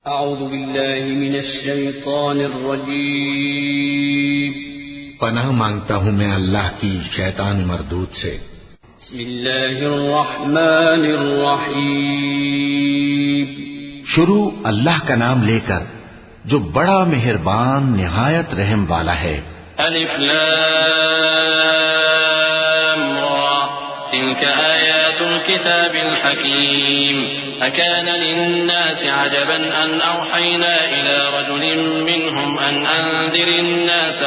अऊज़ु बिल्लाहि मिनश शैतानिर रजीम। पनाह मांगता हूँ मैं अल्लाह की शैतान मरदूद से। बिस्मिल्लाहिर रहमानिर रहीम। शुरू अल्लाह का नाम लेकर जो बड़ा मेहरबान निहायत रहम वाला है। अलिफ लाम रा तिल्क आयातुल किताबिल हकीम अकान लिन्नासि अजबन अन औहयना इला रजुलिन मिनहुम अन अंज़िरिन नास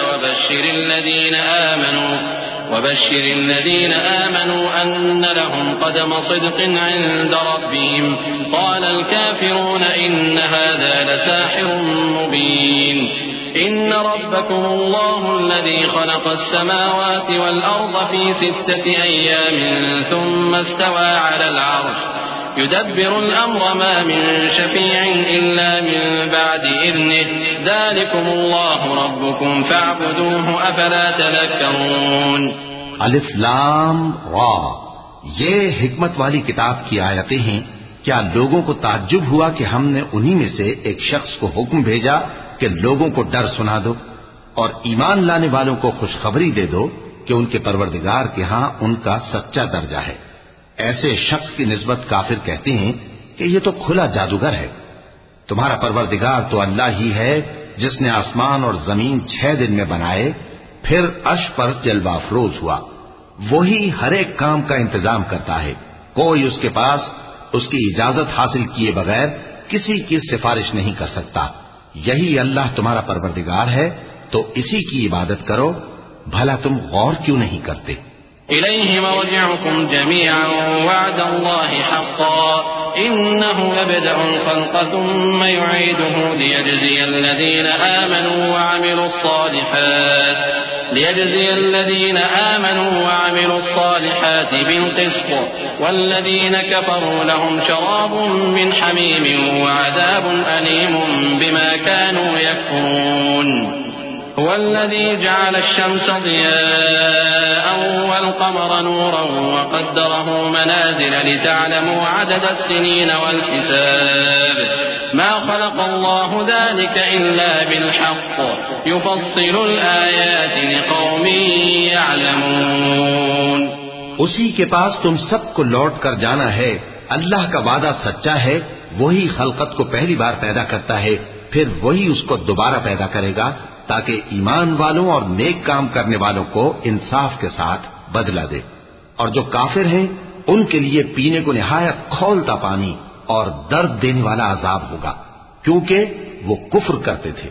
وبشر الذين آمنوا أن لهم قدم صدق عند ربهم قال الكافرون إن هذا لساحر مبين إن ربكم الله الذي خلق السماوات والأرض في 6 أيام ثم استوى على العرش يدبر الأمر ما من شفيع إلا من بعد إذنه ذلكم الله ربكم فاعبدوه أفلا تذكرون। अलिफ लाम रा ये हिकमत वाली किताब की आयतें हैं। क्या लोगों को ताज्जुब हुआ कि हमने उन्हीं में से एक शख्स को हुक्म भेजा कि लोगों को डर सुना दो और ईमान लाने वालों को खुशखबरी दे दो कि उनके परवरदिगार के यहाँ उनका सच्चा दर्जा है। ऐसे शख्स की निस्बत काफिर कहते हैं कि ये तो खुला जादूगर है। तुम्हारा परवरदिगार तो अल्लाह ही है जिसने आसमान और जमीन 6 दिन में बनाए फिर अर्श पर जलवा अफरोज हुआ। वही हर एक काम का इंतजाम करता है। कोई उसके पास उसकी इजाजत हासिल किए बगैर किसी की सिफारिश नहीं कर सकता। यही अल्लाह तुम्हारा परवरदिगार है तो इसी की इबादत करो। भला तुम गौर क्यों नहीं करते? इलैहि मर्जिउकुम जमीअन वअदल्लाहि हक़्क़न इन्नहु यब्दअुल ख़ल्क़ थुम्मा युईदुहु लियजज़ियल लज़ीना आमनू वअमिलुस सालिहात बिल-क़िस्त वल्लज़ीना कफ़रू लहुम शराबुम मिन हमीमिन वअज़ाबुन अलीमुम बिमा कानू यकफ़ुरून। هو الذي جعل الشمس ضياء والقمر نورا وقدره منازل لتعلموا عدد السنين والحساب ما خلق الله ذلك إلا بالحق يفصل الآيات لقوم يعلمون। उसी के पास तुम सबको लौट कर जाना है। अल्लाह का वादा सच्चा है। वही खलकत को पहली बार पैदा करता है फिर वही उसको दोबारा पैदा करेगा ताकि ईमान वालों और नेक काम करने वालों को इंसाफ के साथ बदला दे। और जो काफिर हैं उनके लिए पीने को निहायत खौलता पानी और दर्द देने वाला अजाब होगा क्योंकि वो कुफ्र करते थे।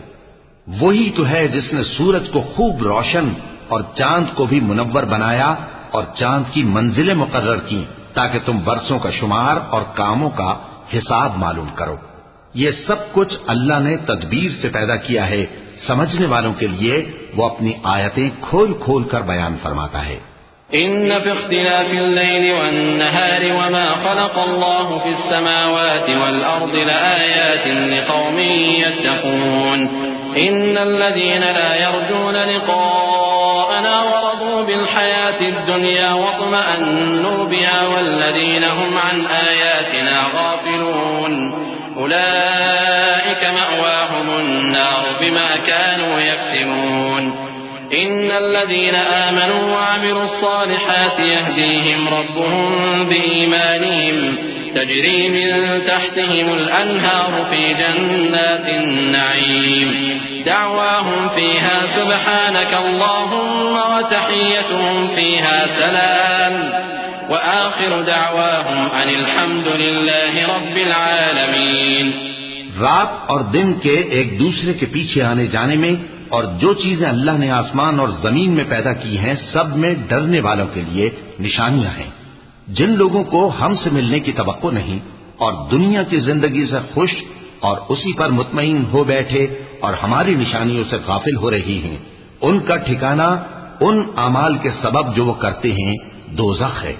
वही तो है जिसने सूरज को खूब रोशन और चांद को भी मुनव्वर बनाया और चांद की मंजिलें मुकर्रर की ताकि तुम बरसों का शुमार और कामों का हिसाब मालूम करो। ये सब कुछ अल्लाह ने तदबीर से पैदा किया है। समझने वालों के लिए वो अपनी आयतें खोल खोल कर बयान फरमाता है। इन्न फी इख्तिलाफिल लैली वन्नहारि वमा खलक़ल्लाहु फिस समावाति वल अर्दि लआयातिन लिक़ौमिन यत्तक़ून। इन्नल लज़ीना ला यर्जूना लिक़ाअना वरदू बिल हयातिद दुनिया वत्मअन्नू बिहा वल्लज़ीना हुम अन आयातिना गाफिलून उलाइका मअवाहुमुन नार बिमा कानू यक्सिबून। इन्नल लज़ीना आमनू वअमिलुस सालिहाति यहदीहिम रब्बुहुम बिईमानिहिम तजरी मिन तहतिहिमुल अन्हारु फी जन्नातिन नईम दअवाहुम फीहा सुब्हानक अल्लाहुम्मा व तहिय्यतुहुम फीहा सलाम व आखिरु दअवाहुम अनिल हम्दुलिल्लाहि रब्बिल आलमीन। रात और दिन के एक दूसरे के पीछे आने जाने में और जो चीजें अल्लाह ने आसमान और जमीन में पैदा की हैं सब में डरने वालों के लिए निशानियां हैं। जिन लोगों को हमसे मिलने की तवक्को नहीं और दुनिया की जिंदगी से खुश और उसी पर मुतमईन हो बैठे और हमारी निशानियों से गाफिल हो रही हैं उनका ठिकाना उन अमाल के सबब जो वो करते हैं दोज़ख है।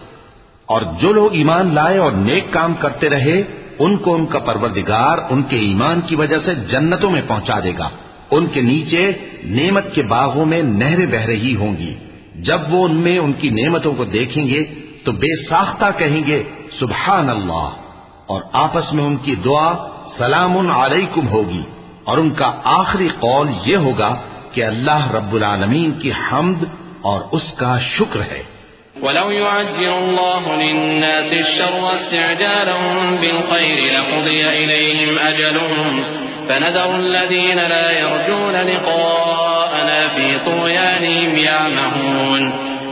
और जो लोग ईमान लाए और नेक काम करते रहे उनको उनका परवरदिगार उनके ईमान की वजह से जन्नतों में पहुंचा देगा। उनके नीचे नेमत के बागों में नहरें बह रही होंगी। जब वो उनमें उनकी नेमतों को देखेंगे तो बेसाख्ता कहेंगे सुभान अल्लाह और आपस में उनकी दुआ सलामुन अलैकुम होगी, और उनका आखिरी कौल ये होगा कि अल्लाह रब्बुल आलमीन की हम्द और उसका शुक्र है। वलौ युअज्जिलुल्लाहु लिन्नासि अश्शर्रा इस्तिअजालहुम बिलखैरि लक़ुदिया इलैहिम अजलुहुम फनदरु अल्लज़ीना ला यर्जूना लिक़ाअना फ़ी तुग़यानिहिम यअमहून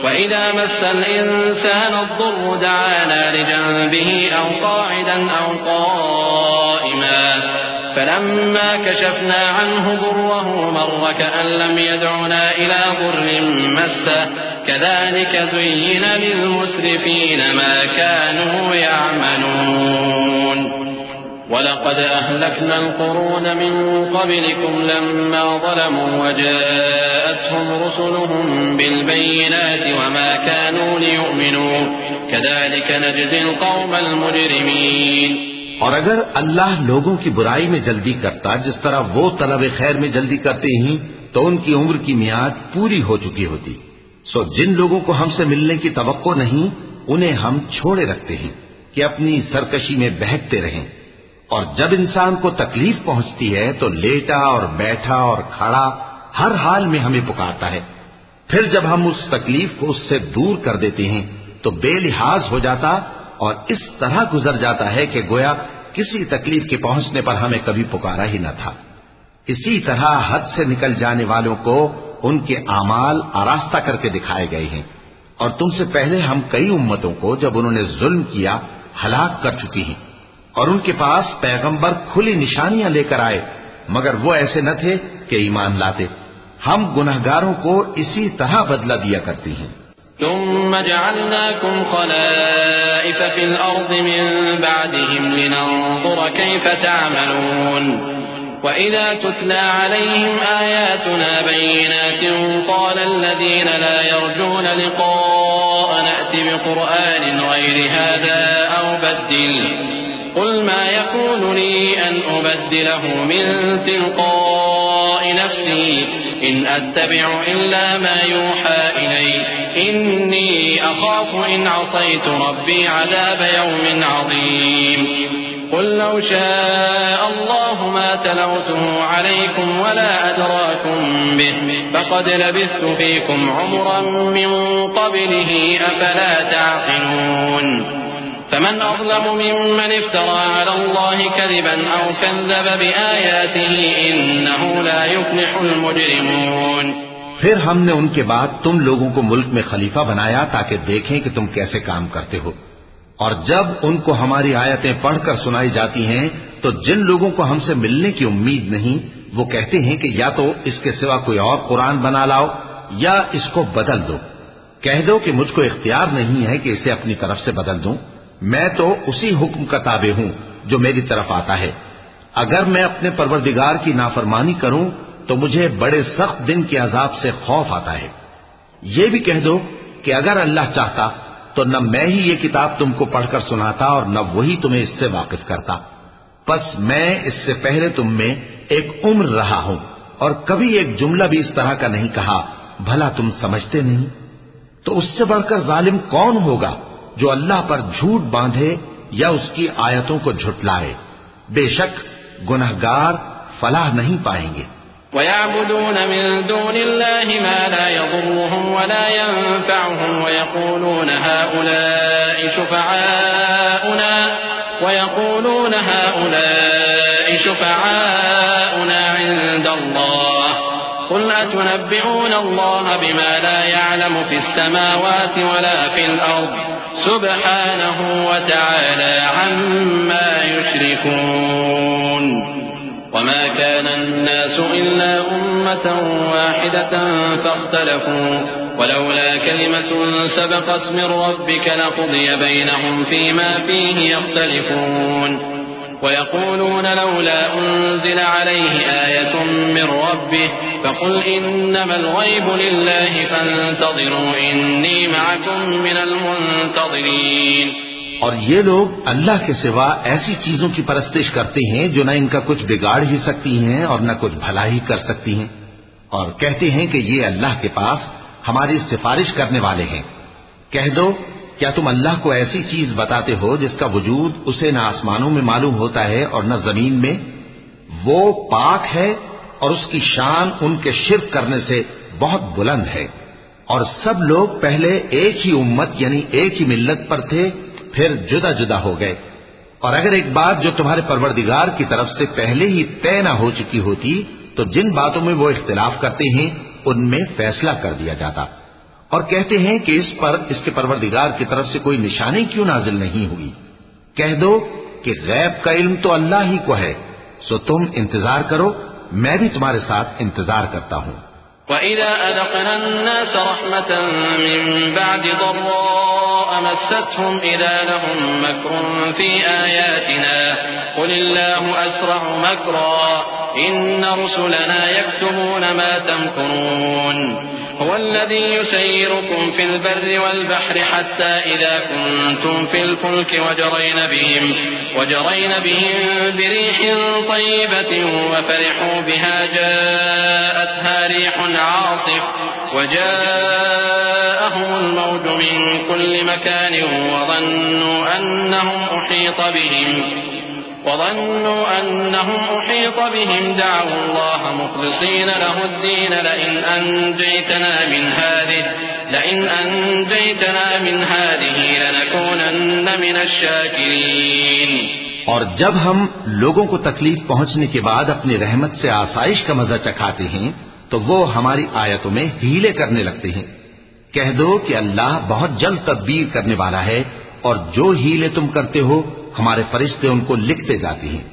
वइज़ा मस्सल इंसाना अद्दुर्रु दअाना लिजंबिही औ क़ाइदन औ क़ाइमा फलम्मा कशफना अन्हु दुर्रहु मर्र कअन लम यदउना इला दुर्रिन मस्सह कज़ालिक ज़ुय्यिना लिलमुस्रिफीन मा कानू यअमलून वलक़द अहलकना अलक़ुरून मिन क़ब्लिकुम लम्मा ज़लमू वजाअतहुम रुसुलुहुम बिलबय्यिनाति वमा कानू लियु'मिनू कज़ालिक नजज़िल क़ौमल मुजरिमीन। और अगर अल्लाह लोगों की बुराई में जल्दी करता जिस तरह वो तलब खैर में जल्दी करते हैं, तो उनकी उम्र की मियाद पूरी हो चुकी होती। सो जिन लोगों को हमसे मिलने की तवक्को नहीं, उन्हें हम छोड़े रखते हैं कि अपनी सरकशी में बहकते रहें। और जब इंसान को तकलीफ पहुंचती है तो लेटा और बैठा और खड़ा हर हाल में हमें पुकारता है। फिर जब हम उस तकलीफ को उससे दूर कर देते हैं तो बेलिहाज हो जाता और इस तरह गुजर जाता है कि गोया किसी तकलीफ के पहुंचने पर हमें कभी पुकारा ही न था। इसी तरह हद से निकल जाने वालों को उनके आमाल आरास्ता करके दिखाए गए हैं। और तुमसे पहले हम कई उम्मतों को जब उन्होंने जुल्म किया हलाक कर चुकी हैं, और उनके पास पैगंबर खुली निशानियां लेकर आए, मगर वो ऐसे न थे कि ईमान लाते। हम गुनहगारों को इसी तरह बदला दिया करती हैं। सुम्मा जअलनाकुम खलाइफ फिल अर्द मिन बअदिहिम लिनंजुर कैफ तअमलून वइज़ा तुतला अलैहिम आयातुना बय्यिनातिन क़ाला अल्लज़ीना ला यर्जूना लिक़ाअना अति बिक़ुरआनिन गैरि हाज़ा औ बद्दिल क़ुल मा यकूनु ली अन उबद्दिलहु मिन तिलक़ाइ नफ़्सी इन अत्तबिउ इल्ला मा यूहा इलैय इन्नी अख़ाफ़ु इन असैतु रब्बी अज़ाब यौमिन अज़ीम क़ुल लौ शाअ अल्लाहु मा तलौतुहु अलैकुम वला अदराकुम बिहि फ़क़द लबिस्तु फ़ीकुम उमरन मिन क़ब्लिही अफ़ला तअक़िलून फमन अज़लमु मिम्मन इफ़्तरा अला अल्लाहि कज़िबन औ कज़्ज़ब बिआयातिही इन्नहु ला युफ़्लिहुल मुजरिमून। फिर हमने उनके बाद तुम लोगों को मुल्क में खलीफा बनाया ताकि देखें कि तुम कैसे काम करते हो। और जब उनको हमारी आयतें पढ़कर सुनाई जाती हैं तो जिन लोगों को हमसे मिलने की उम्मीद नहीं, वो कहते हैं कि या तो इसके सिवा कोई और कुरान बना लाओ या इसको बदल दो। कह दो कि मुझको इख्तियार नहीं है कि इसे अपनी तरफ से बदल दूं, मैं तो उसी हुक्म का ताबे हूं जो मेरी तरफ आता है। अगर मैं अपने परवरदिगार की नाफरमानी करूं तो मुझे बड़े सख्त दिन के अजाब से खौफ आता है। ये भी कह दो कि अगर अल्लाह चाहता तो न मैं ही ये किताब तुमको पढ़कर सुनाता और न वही तुम्हें इससे वाकिफ करता। बस मैं इससे पहले तुम में एक उम्र रहा हूं और कभी एक जुमला भी इस तरह का नहीं कहा, भला तुम समझते नहीं? तो उससे बढ़कर जालिम कौन होगा जो अल्लाह पर झूठ बांधे या उसकी आयतों को झुटलाए। बेशक गुनहगार फलाह नहीं पाएंगे। वयअबुदून मिन दूनिल्लाहि मा ला यदुर्रुहुम वला यनफअहुम वयक़ूलून हाउलाइ शुफ़अाउना इंदल्लाह क़ुल अतुनब्बिऊन अल्लाह बिमा ला यअलमु फ़िस समावाति वला फ़िल अर्द सुब्हानहु व तआला अम्मा युश्रिकून। वमा कान अन्नासु इल्ला उम्मतन वाहिदतन फ़ख्तलफू वलौला कलिमतुन सबक़त मिन रब्बिक लक़ुदिय बैनहुम फ़ीमा फ़ीहि यख्तलिफून वयक़ूलून लौला उन्ज़िल अलैहि आयतुन मिन रब्बिह फ़क़ुल इन्नमल ग़ैबु लिल्लाहि फ़ंतज़िरू इन्नी मअकुम मिनल मुंतज़िरीन। और ये लोग अल्लाह के सिवा ऐसी चीजों की परस्तिश करते हैं जो न इनका कुछ बिगाड़ ही सकती हैं और न कुछ भला ही कर सकती हैं, और कहते हैं कि ये अल्लाह के पास हमारी सिफारिश करने वाले हैं। कह दो क्या तुम अल्लाह को ऐसी चीज बताते हो जिसका वजूद उसे न आसमानों में मालूम होता है और न जमीन में? वो पाक है और उसकी शान उनके शिर्क करने से बहुत बुलंद है। और सब लोग पहले एक ही उम्मत यानी एक ही मिल्लत पर थे, फिर जुदा जुदा हो गए। और अगर एक बात जो तुम्हारे परवरदिगार की तरफ से पहले ही तय न हो चुकी होती तो जिन बातों में वो इख्तिलाफ करते हैं उनमें फैसला कर दिया जाता। और कहते हैं कि इस पर इसके परवरदिगार की तरफ से कोई निशानी क्यों नाजिल नहीं हुई? कह दो कि गैब का इल्म तो अल्लाह ही को है, सो तुम इंतजार करो, मैं भी तुम्हारे साथ इंतजार करता हूं। वइज़ा अज़क़ना अन्नास रहमतन मिन बअदि दर्राअ मस्सतहुम इज़ा लहुम मक्रुन फी आयातिना क़ुलिल्लाहु अस्रअु मक्रा इन्न रुसुलना यक्तुबून मा तमकुरून हुवल्लज़ी युसय्यिरुकुम फिल बर्रि वल बहरि हत्ता इज़ा कुंतुम फिल फुल्कि वजरयन बिहिम बिरीहिन तय्यिबतिन वफरिहू बिहा जाअतहा रीहुन आसिफ वजाअहुमुल मौजु मिन कुल्लि मकानिन वظنوا أنهم أحيط بهم دعوا الله مخلصين له الدين لئن أنجيتنا من هذه لنكونن من الشاكرين। और जब हम लोगों को तकलीफ पहुंचने के बाद अपनी रहमत से आसाइश का मजा चखाते हैं तो वो हमारी आयतों में हीले करने लगते हैं। कह दो कि अल्लाह बहुत जल्द तदबीर करने वाला है और जो हीले तुम करते हो हमारे फरिश्ते उनको लिखते जाते हैं।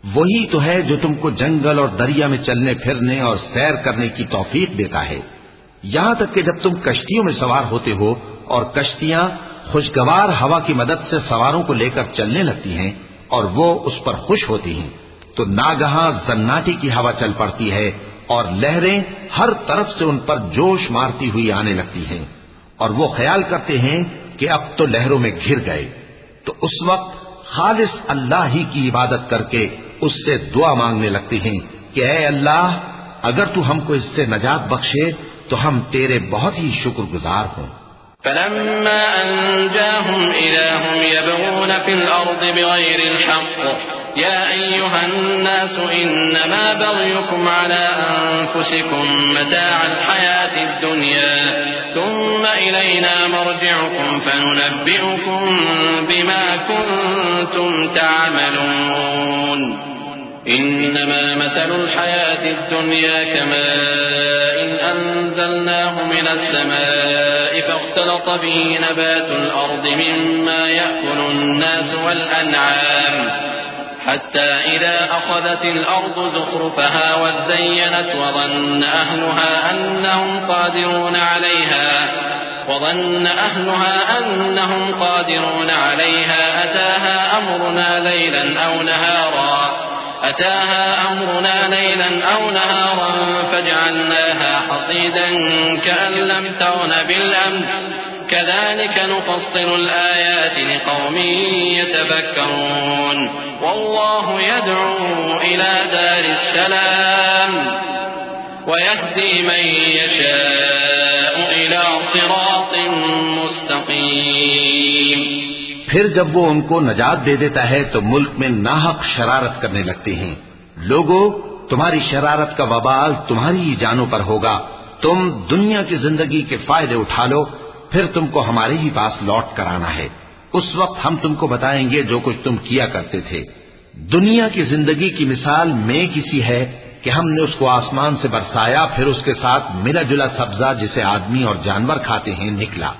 वही तो है जो तुमको जंगल और दरिया में चलने फिरने और सैर करने की तौफीक देता है, यहां तक कि जब तुम कश्तियों में सवार होते हो और कश्तियां खुशगवार हवा की मदद से सवारों को लेकर चलने लगती हैं और वो उस पर खुश होती हैं, तो नागहां जन्नाटी की हवा चल पड़ती है और लहरें हर तरफ से उन पर जोश मारती हुई आने लगती हैं और वो ख्याल करते हैं कि अब तो लहरों में घिर गए। तो उस वक्त खालिस अल्लाह ही की इबादत करके उससे दुआ मांगने लगते हैं कि ऐ अल्लाह, अगर तू हमको इससे नजात बख्शे तो हम तेरे बहुत ही शुक्रगुजार हों। फलम्मा अंजाहुम इज़ा हुम यबगून फिल अर्दि बिगैरिल हक़्क़ या अय्युहन नास इन्नमा बग़युकुम अला अनफुसिकुम मताअल हयातिद दुनिया थुम्मा इलैना मर्जिउकुम फनुनब्बिउकुम बिमा कुंतुम तअमलून इन्नमा मसलुल हयातिद दुनिया कमाइन अंज़लनाहु मिनस समाइ फख्तलत बिही नबातुल अर्दि मिम्मा यअकुलुन नास वल अनआम حتى إذا أخذت الأرض زخرفها وزينت وظن أهلها أنهم قادرون عليها أتاها أمرنا ليلا أو نهارا فجعلناها حصيدا كأن لم تغن بالأمس كذلك نفصل الآيات لقوم يتفكرون والله يدعو إلى دار السلام ويهدي من يشاء إلى صراط मुस्तकीम। फिर जब वो उनको नजात दे देता है तो मुल्क में नाहक शरारत करने लगते हैं। लोगों, तुम्हारी शरारत का वबाल तुम्हारी ही जानों पर होगा। तुम दुनिया की जिंदगी के फायदे उठा लो, फिर तुमको हमारे ही पास लौट कर आना है। उस वक्त हम तुमको बताएंगे जो कुछ तुम किया करते थे। दुनिया की जिंदगी की मिसाल में किसी है कि हमने उसको आसमान से बरसाया, फिर उसके साथ मिला जुला सब्जा जिसे आदमी और जानवर खाते हैं निकला,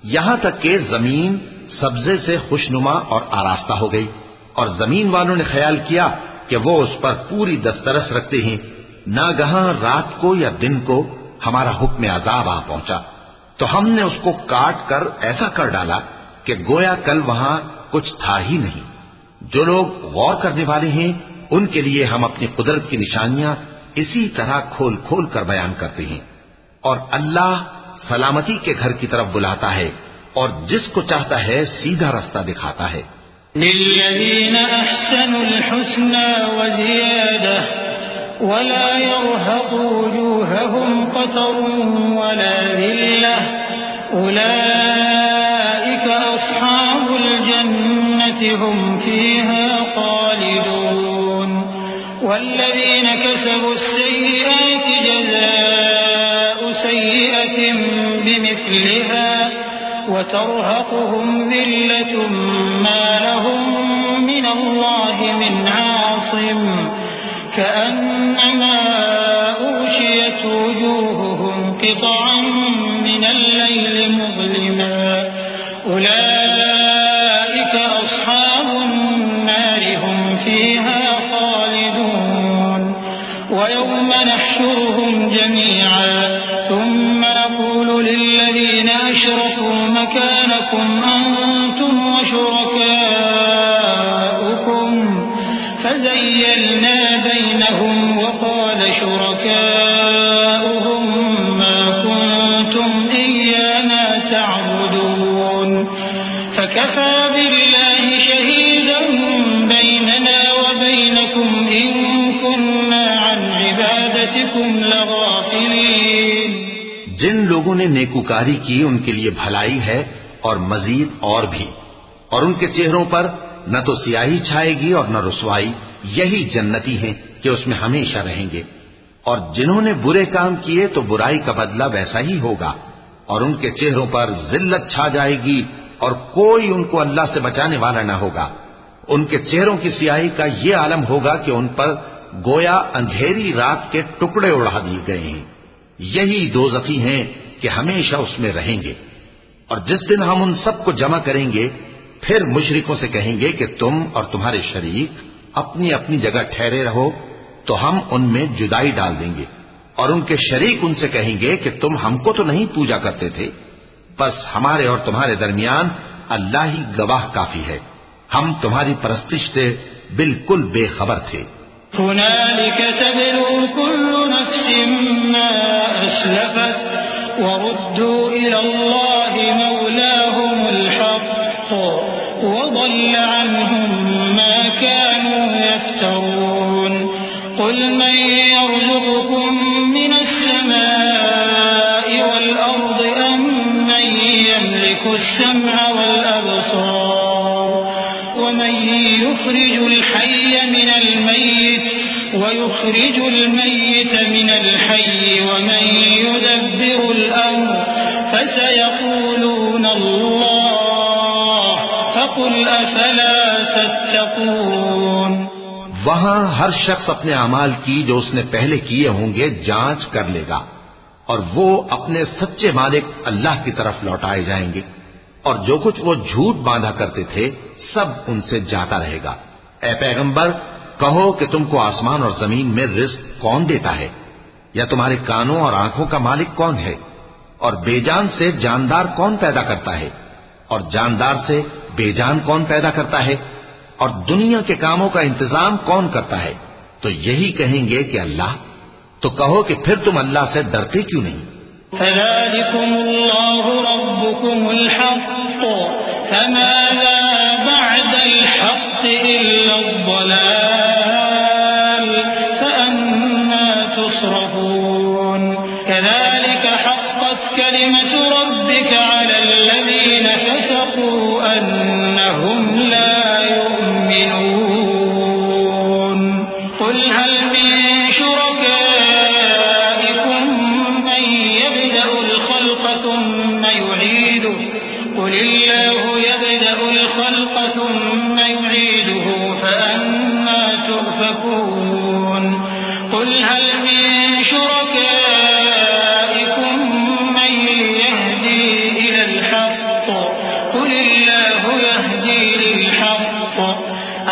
यहां तक कि जमीन सब्जे से खुशनुमा और आरास्ता हो गई। और जमीन वालों ने ख्याल किया कि वो उस पर पूरी दस्तरस रखते हैं। नागहां रात को या दिन को हमारा हुक्म अजाब आ पहुंचा तो हमने उसको काट कर ऐसा कर डाला कि गोया कल वहां कुछ था ही नहीं। जो लोग गौर करने वाले हैं उनके लिए हम अपनी कुदरत की निशानियां इसी तरह खोल खोल कर बयान करते हैं। और अल्लाह सलामती के घर की तरफ बुलाता है और जिसको चाहता है सीधा रास्ता दिखाता है। लिल्लज़ीना अहसनुल हुस्ना व ज़ियादा वला यरहक़ु वजूहहुम क़तरुन वला ज़िल्लह उलाइका उलाइक अस्हाबुल जन्नति हुम फीहा खालिदून वल्लज़ीन कसबुस्सय्यिआति जज़ाउ सय्यिअतिन बिमिस्लिहा वतरहकुहुम ज़िल्लतुम मा लहुम मिनल्लाहि मिन आसिम कअन्नमा उग़शियत वुजूहुहुम क़ितअन मिनल लैलि मुज़लिमा उलाइक अस्हाबुन नारि हुम फीहा खालिदून वयौम नहशुरुहुम जमीअन थुम्मा नक़ूलु लिल्लज़ीना अशरकू मकानकुम अंतुम वशुरकाउकुम फज़य्यलना बैनहुम वक़ाल शुरकाउहुम मा कुंतुम इय्याना तअबुदून फकफ़ा बिल्लाहि शहीदन बैनना व बैनकुम इन कुन्ना अन इबादतिकुम लग़ाफ़िलीन। जिन लोगों ने नेकूकारी की उनके लिए भलाई है और मजीद और भी, और उनके चेहरों पर न तो सियाही छाएगी और न रुसवाई। यही जन्नती हैं कि उसमें हमेशा रहेंगे। और जिन्होंने बुरे काम किए तो बुराई का बदला वैसा ही होगा, और उनके चेहरों पर जिल्लत छा जाएगी और कोई उनको अल्लाह से बचाने वाला न होगा। उनके चेहरों की सियाही का ये आलम होगा कि उन पर गोया अंधेरी रात के टुकड़े उड़ा दिए गए हैं। यही दोज़खी हैं कि हमेशा उसमें रहेंगे। और जिस दिन हम उन सबको जमा करेंगे फिर मुशरिकों से कहेंगे कि तुम और तुम्हारे शरीक अपनी अपनी जगह ठहरे रहो, तो हम उनमें जुदाई डाल देंगे। और उनके शरीक उनसे कहेंगे कि तुम हमको तो नहीं पूजा करते थे, बस हमारे और तुम्हारे दरमियान अल्लाह ही गवाह काफी है, हम तुम्हारी परस्तिश से बिल्कुल बेखबर थे। हुनालिक तबलू कुल्लु नफ्सिन मा अस्लफत वरुद्दू इलल्लाहि मौलाहुमुल हक़्क़ वضل عنهم ما كانوا يفترون قل من يرزقكم من السماء والأرض أم من يملك السمع والأبصار ومن يخرج الحي من الميت ويخرج الميت من الحي ومن يدبر الأمر فسيقولون الله فقل أفلا تتقون। वहां हर शख्स अपने अमाल की जो उसने पहले किए होंगे जांच कर लेगा, और वो अपने सच्चे मालिक अल्लाह की तरफ लौटाए जाएंगे। और जो कुछ वो झूठ बांधा करते थे सब उनसे जाता रहेगा। ए पैगंबर, कहो कि तुमको आसमान और जमीन में रिज़्क कौन देता है, या तुम्हारे कानों और आंखों का मालिक कौन है? और बेजान से जानदार कौन पैदा करता है, और जानदार से बेजान कौन पैदा करता है? और दुनिया के कामों का इंतजाम कौन करता है? तो यही कहेंगे कि अल्लाह। तो कहो कि फिर तुम अल्लाह से डरते क्यों नहीं? फ़ज़ालिकुमुल्लाहु रब्बुकुमुल हक़्क़ फ़माज़ा बअदल हक़्क़ इल्ला अज़्ज़लाल फ़अन्ना तुस्रफ़ून कज़ालिक हक़्क़त कलिमतु रब्बिका अलल लज़ीना फ़सक़ू अन्नहुम ला युमिनून क़ुल हल मिन शुरकाइकुम मन यब्दअुल ख़ल्क़ थुम्मा युईदुहु क़ुल इल्लाहु यब्दअुल ख़ल्क़ थुम्मा युईदुहु फ़अन्ना तुफ़कून क़ुल हल मिन शुरकाइकुम मन यहदी इलल हक़्क़ क़ुल इल्लाहु यहदी लिल हक़्क़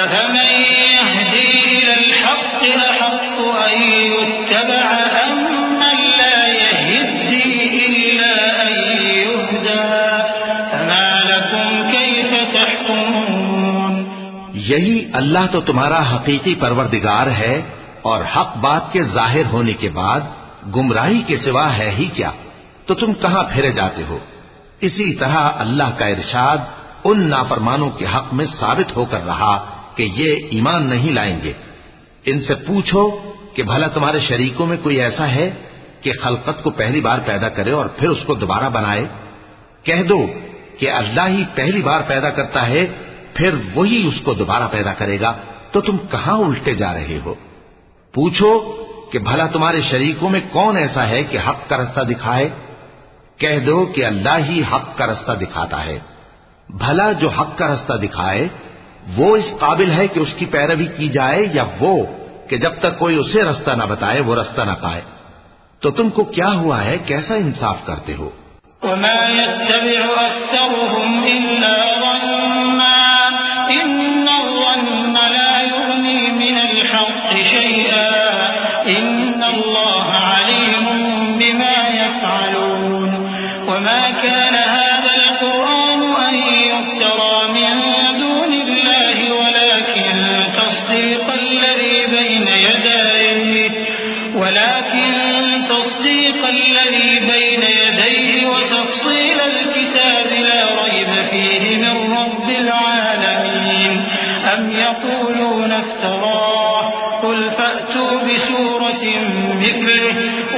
अफ़मन यहदी इलल हक़्क़ अहक़्क़ु अन युत्तबअ अम्मन ला यहद्दी इल्ला अन युहदा फ़मा लकुम कैफ़ तहकुमून। यही अल्लाह तो तुम्हारा हकीकी परवरदिगार है, और हक बात के जाहिर होने के बाद गुमराही के सिवा है ही क्या? तो तुम कहां फिरे जाते हो? इसी तरह अल्लाह का इरशाद उन नाफरमानों के हक में साबित होकर रहा कि ये ईमान नहीं लाएंगे। इनसे पूछो कि भला तुम्हारे शरीकों में कोई ऐसा है कि खलकत को पहली बार पैदा करे और फिर उसको दोबारा बनाए? कह दो कि अल्लाह ही पहली बार पैदा करता है, फिर वही उसको दोबारा पैदा करेगा, तो तुम कहां उल्टे जा रहे हो? पूछो कि भला तुम्हारे शरीकों में कौन ऐसा है कि हक का रास्ता दिखाए? कह दो कि अल्लाह ही हक का रास्ता दिखाता है। भला जो हक का रास्ता दिखाए वो इस काबिल है कि उसकी पैरवी की जाए, या वो कि जब तक कोई उसे रास्ता ना बताए वो रास्ता ना पाए? तो तुमको क्या हुआ है, कैसा इंसाफ करते हो?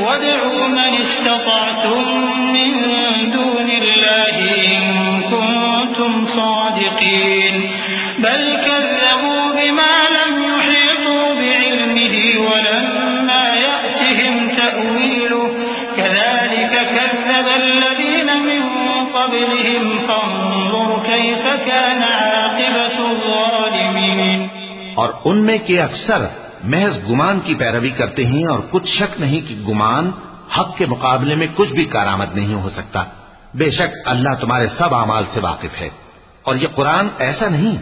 वदऊ मन इस्तताअतुम मिन दूनिल्लाहि इन कुंतुम सादिकीन बल कज़्ज़बू बिमा लम युहीतू बिइल्मिही वलम्मा यअतिहिम तअवीलुहु कज़ालिक कज़्ज़ब अल्लज़ीन मिन क़ब्लिहिम फंज़ुर कैफ़ कान आक़िबतु ज़ालिमीन। और उनमें के अक्सर महज गुमान की पैरवी करते हैं, और कुछ शक नहीं कि गुमान हक के मुकाबले में कुछ भी कारामद नहीं हो सकता। बेशक अल्लाह तुम्हारे सब अमाल से वाकिफ है। और ये कुरान ऐसा नहीं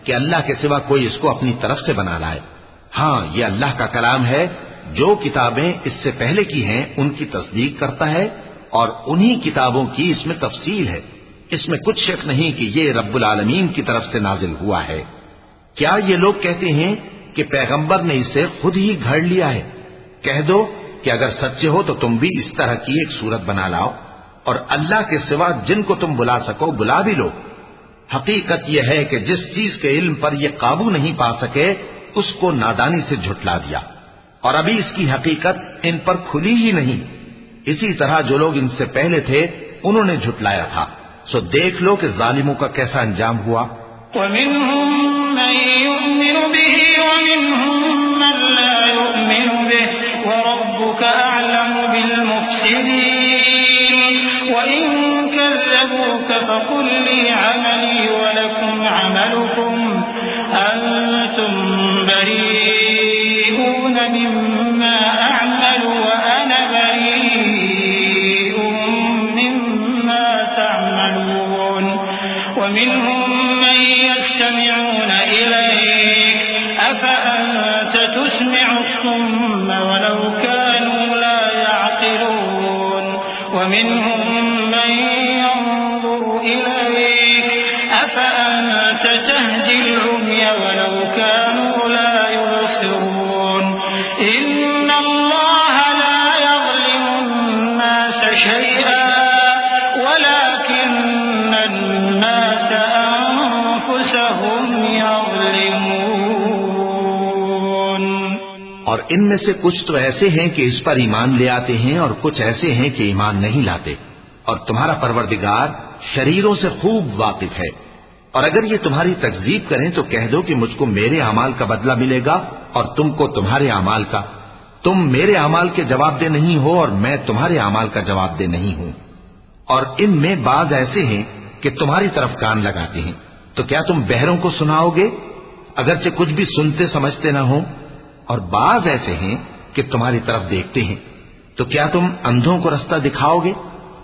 कि अल्लाह के सिवा कोई इसको अपनी तरफ से बना लाए। हाँ, ये अल्लाह का कलाम है। जो किताबें इससे पहले की हैं उनकी तस्दीक करता है, और उन्हीं किताबों की इसमें तफसील है। इसमें कुछ शक नहीं कि ये रब्बुल आलमीन की तरफ से नाजिल हुआ है। क्या ये लोग कहते हैं कि पैगंबर ने इसे खुद ही घड़ लिया है? कह दो कि अगर सच्चे हो तो तुम भी इस तरह की एक सूरत बना लाओ, और अल्लाह के सिवा जिनको तुम बुला सको बुला भी लो। हकीकत यह है कि जिस चीज के इल्म पर ये काबू नहीं पा सके उसको नादानी से झुटला दिया, और अभी इसकी हकीकत इन पर खुली ही नहीं। इसी तरह जो लोग इनसे पहले थे उन्होंने झुटलाया था। सो देख लो कि जालिमों का कैसा अंजाम हुआ। फकुल ली अमली वलकुम अमलुकुम अंतुम बरीऊन मिम्मा अअमलु व अना बरीऊन मिम्मा तअमलून व मिनहुम मन यस्तमिऊन इलैक अफअंत तुस्मिउ अस्सुम्म वलौ कानू ला यअक़िलून व मिनहुम أفأنت تهدي العمي ولو كانوا لا يبصرون إن الله لا يظلم الناس شيئا ولكن الناس أنفسهم يظلمون। और इनमें से कुछ तो ऐसे हैं कि इस पर ईमान ले आते हैं, और कुछ ऐसे हैं कि ईमान नहीं लाते। और तुम्हारा परवरदिगार शरीरों से खूब वाकिफ है। और अगर ये तुम्हारी तकजीब करें तो कह दो कि मुझको मेरे अमाल का बदला मिलेगा और तुमको तुम्हारे अमाल का। तुम मेरे अमाल के जवाबदेह नहीं हो और मैं तुम्हारे अमाल का जवाबदेह नहीं हूं। और इनमें बाज ऐसे हैं कि तुम्हारी तरफ कान लगाते हैं, तो क्या तुम बहरों को सुनाओगे अगरचे कुछ भी सुनते समझते ना हो? और बाज ऐसे हैं कि तुम्हारी तरफ देखते हैं, तो क्या तुम अंधों को रास्ता दिखाओगे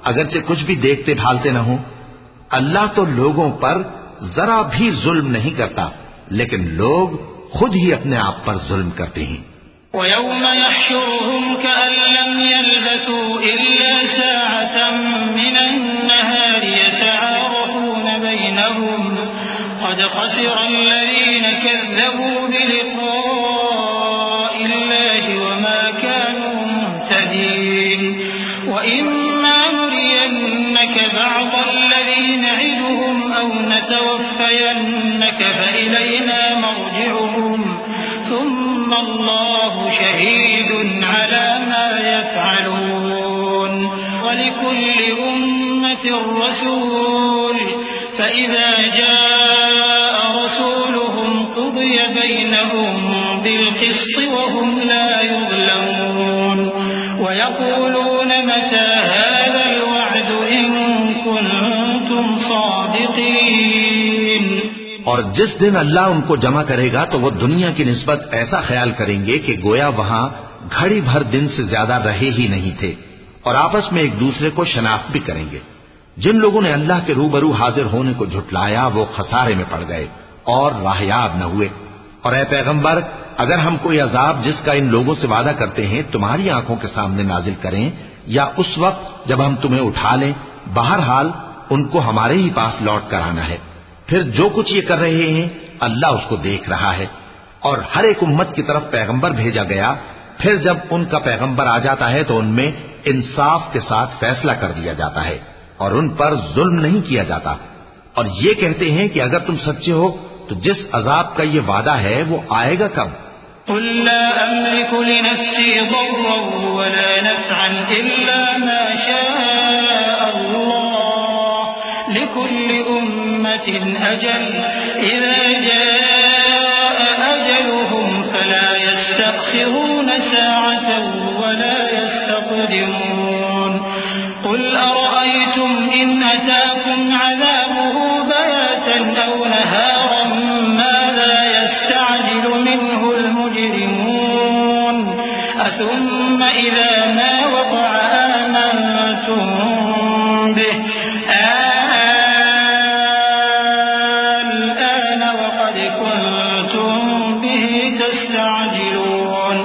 अगरचे कुछ भी देखते भालते न हो? अल्लाह तो लोगों पर जरा भी जुल्म नहीं करता, लेकिन लोग खुद ही अपने आप पर जुल्म करते हैं। वयौम यहशुरुहुम कअन लम यल्बथू इल्ला साअतन मिनन नहारि यतआरफून बैनहुम क़द खसिरा अल्लज़ीन कज़्ज़बू बिलिक़ाइल्लाहि वमा कानू मुहतदीन व इम्मा नुरियन्नक बअज़ अल्लज़ी न'iदुहुम औ नतवफ़्फ़यन्नक फ़इलैना मर्जि'ुहुम थुम्मा अल्लाहु शहीदुन अला मा यफ़अलून व लिकुल्लि उम्मतिन रसूल فإذا جاء رسولهم قضي بينهم بالقسط وهم لا يظلمون ويقولون متى هذا الوعد إن كنتم صادقين। और जिस दिन अल्लाह उनको जमा करेगा तो वो दुनिया की निस्बत ऐसा ख्याल करेंगे कि गोया वहां घड़ी भर दिन से ज्यादा रहे ही नहीं थे, और आपस में एक दूसरे को शनाख्त भी करेंगे। जिन लोगों ने अल्लाह के रूबरू हाजिर होने को झुटलाया वो खसारे में पड़ गए और राहयाब न हुए। और ए पैगंबर, अगर हम कोई अजाब जिसका इन लोगों से वादा करते हैं तुम्हारी आंखों के सामने नाजिल करें या उस वक्त जब हम तुम्हें उठा लें, बहरहाल उनको हमारे ही पास लौट कर आना है। फिर जो कुछ ये कर रहे हैं अल्लाह उसको देख रहा है। और हर एक उम्मत की तरफ पैगंबर भेजा गया, फिर जब उनका पैगंबर आ जाता है तो उनमें इंसाफ के साथ फैसला कर दिया जाता है और उन पर जुल्म नहीं किया जाता। और ये कहते हैं कि अगर तुम सच्चे हो तो जिस अजाब का ये वादा है वो आएगा कब? قل لا أملك لنفسي ضرا ولا نفعا إلا ما شاء الله لكل أمة أجل إذا جاء أجلهم فلا يستأخرون ساعة ولا يستقدمون قل أرأيتم إن أتاكم عذابه بياتا أو نهارا ماذا يستعجل منه المجرمون أثم إذا ما وقع آمنتم به الآن وقد كنتم به تستعجلون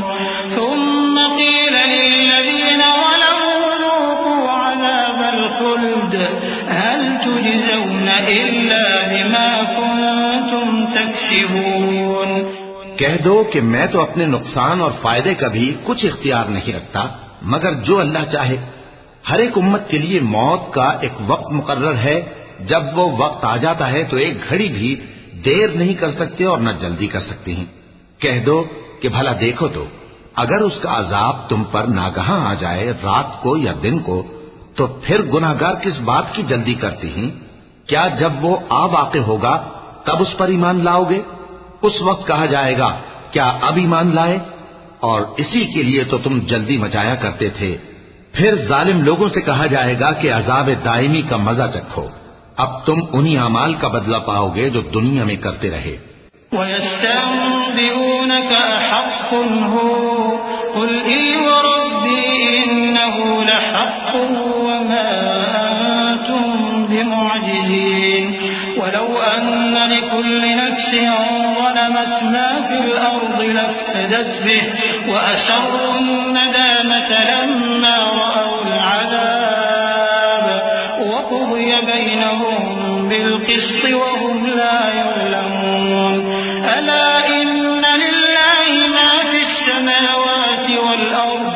ثم قيل للذين ظلموا ذوقوا عذاب الخلد هل تجزون إلا بما كنتم تكسبون। कह दो कि मैं तो अपने नुकसान और फायदे का भी कुछ इख्तियार नहीं रखता मगर जो अल्लाह चाहे। हर एक उम्मत के लिए मौत का एक वक्त मुकर्रर है, जब वो वक्त आ जाता है तो एक घड़ी भी देर नहीं कर सकते और न जल्दी कर सकते हैं। कह दो कि भला देखो तो अगर उसका अजाब तुम पर नागहां आ जाए रात को या दिन को, तो फिर गुनाहगार किस बात की जल्दी करते हैं? क्या जब वो आ वाक़े होगा तब उस पर ईमान लाओगे? उस वक्त कहा जाएगा क्या अब ईमान लाए? और इसी के लिए तो तुम जल्दी मचाया करते थे। फिर जालिम लोगों से कहा जाएगा कि अजाब दायमी का मजा चखो, अब तुम उन्हीं अमाल का बदला पाओगे जो दुनिया में करते रहे। वयस्तंबिऊनक अहक्कुन हु कुल ई वरब्बी इन्नहु लहक्कुन वमा अंतुम बिमुअजिजीन वलौ अन्न लिकुल्लि नफ्सिन ज़लमत मा फिल अर्दि लफ्तदत बिहि वअसर्रु الندامة لما رأوا العذاب وقضي بينهم بالقسط وهم لا يظلمون ألا إن لله ما في السماوات والأرض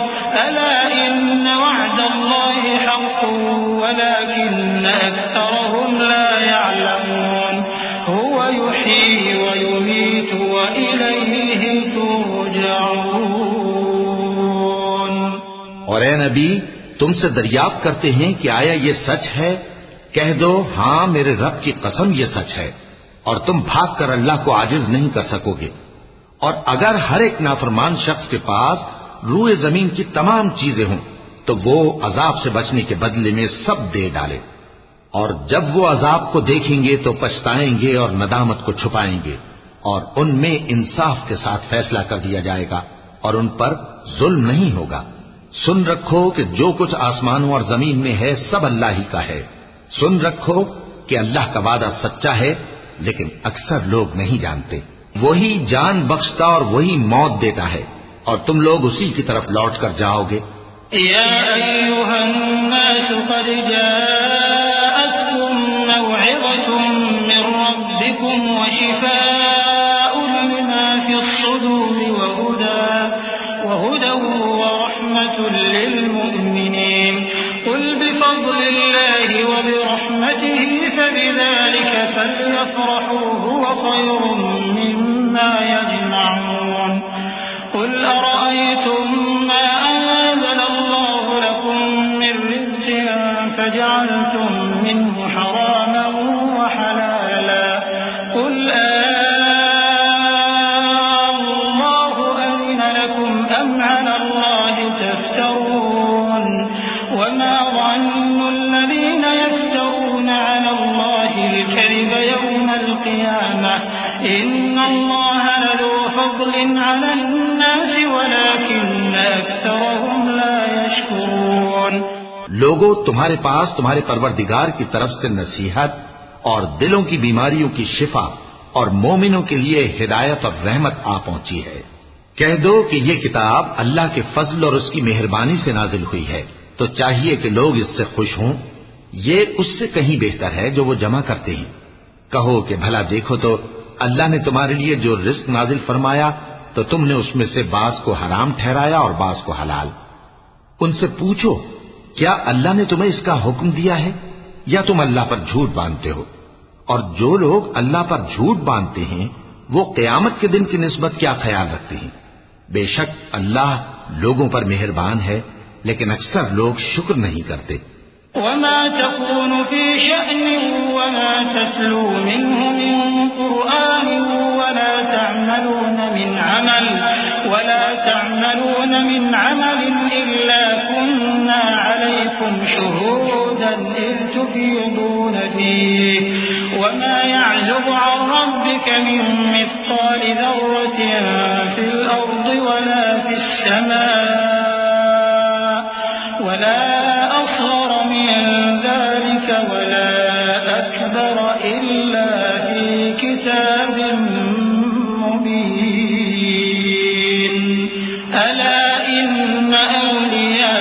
ألا إن وعد الله حق ولكن أكثرهم لا يعلمون هو يحيي ويميت وإليه ترجعون। और ए नबी, तुमसे दरियाफ्त करते हैं कि आया ये सच है? कह दो हां, मेरे रब की कसम ये सच है, और तुम भाग कर अल्लाह को आजिज नहीं कर सकोगे। और अगर हर एक नाफरमान शख्स के पास रूए जमीन की तमाम चीजें हों तो वो अजाब से बचने के बदले में सब दे डाले, और जब वो अजाब को देखेंगे तो पछताएंगे और नदामत को छुपाएंगे, और उनमें इंसाफ के साथ फैसला कर दिया जाएगा और उन पर जुल्म नहीं होगा। सुन रखो कि जो कुछ आसमानों और जमीन में है सब अल्लाह ही का है। सुन रखो कि अल्लाह का वादा सच्चा है, लेकिन अक्सर लोग नहीं जानते। वही जान बख्शता और वही मौत देता है, और तुम लोग उसी की तरफ लौट कर जाओगे। या अय्युहन्नास क़द जाअतकुम मौइज़तुम मिर रब्बिकुम व शिफ़ाउन लिमा फ़िस्सुदूरि व हुदन व रहमतुन लिलमुमिनीन क़ुल बिफ़ज़लिल्लाहि व बिरहमतिही फबिज़ालिक फ़ल्यफ़रहू हुव ख़ैरुम मिम्मा यजमऊन क़ुल अरअयतुम मा अंज़लल्लाहु लकुम मिन रिज़्क़िन फजअलतुम मिन्हु हरामन व हलालन इन्नल्लाह लज़ू फ़ज़लिन अलन्नास वलाकिन्न अक्सरहुम ला यशकुरून। लोगों, तुम्हारे पास तुम्हारे परवरदिगार की तरफ से नसीहत और दिलों की बीमारियों की शिफा और मोमिनों के लिए हिदायत और रहमत आ पहुंची है। कह दो कि ये किताब अल्लाह के फजल और उसकी मेहरबानी से नाजिल हुई है, तो चाहिए कि लोग इससे खुश हों। ये उससे कहीं बेहतर है जो वो जमा करते हैं। कहो कि भला देखो तो अल्लाह ने तुम्हारे लिए जो रिस्क नाजिल फरमाया, तो तुमने उसमें से बाज को हराम ठहराया और बाज को हलाल। उनसे पूछो, क्या अल्लाह ने तुम्हें इसका हुक्म दिया है या तुम अल्लाह पर झूठ बांधते हो? और जो लोग अल्लाह पर झूठ बांधते हैं वो क़यामत के दिन की निस्बत क्या ख्याल रखते हैं? बेशक अल्लाह लोगों पर मेहरबान है, लेकिन अक्सर लोग शुक्र नहीं करते। वमा तकूनु फी शअनिन वमा ततलू मिन्हु मिन क़ुरआनिन वला तअमलून मिन अमलिन इल्ला कुन्ना अलैकुम शुहूदन इज़ तुफ़ीदून फीहि वमा यअज़ुबु अन रब्बिका मिन मिस्क़ालि ज़र्रतिन फ़िल अर्दि वला फ़िस समा वला असग़र मिन ज़ालिका वला अकबर इल्ला फ़ी किताबिन मुबीन। अला इन्न औलिया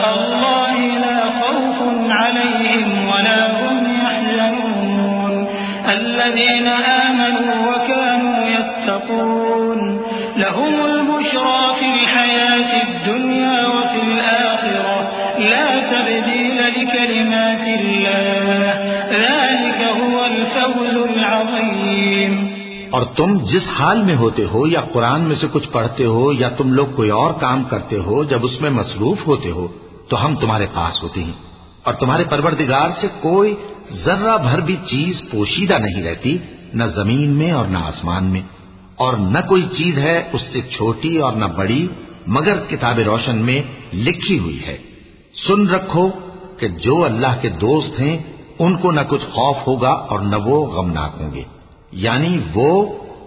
अल्लाहि ला खौफुन अलैहिम वला हुम यहज़नून अल्लज़ीना आमनू व कानू यत्तक़ून लहुमुल बुश्रा फ़िल हयातिद दुन्या व फ़िल आखिरह ला तब्दील लिकलिमातिल्लाह ज़ालिका हुवल फ़ौज़ुल अज़ीम। और तुम जिस हाल में होते हो या कुरान में से कुछ पढ़ते हो या तुम लोग कोई और काम करते हो, जब उसमें मसरूफ होते हो तो हम तुम्हारे पास होते हैं, और तुम्हारे परवरदिगार से कोई जर्रा भर भी चीज पोशीदा नहीं रहती, न जमीन में और न आसमान में, और न कोई चीज है उससे छोटी और न बड़ी, मगर किताब रोशन में लिखी हुई है। सुन रखो कि जो अल्लाह के दोस्त हैं उनको न कुछ खौफ होगा और न वो गमनाक होंगे, यानी वो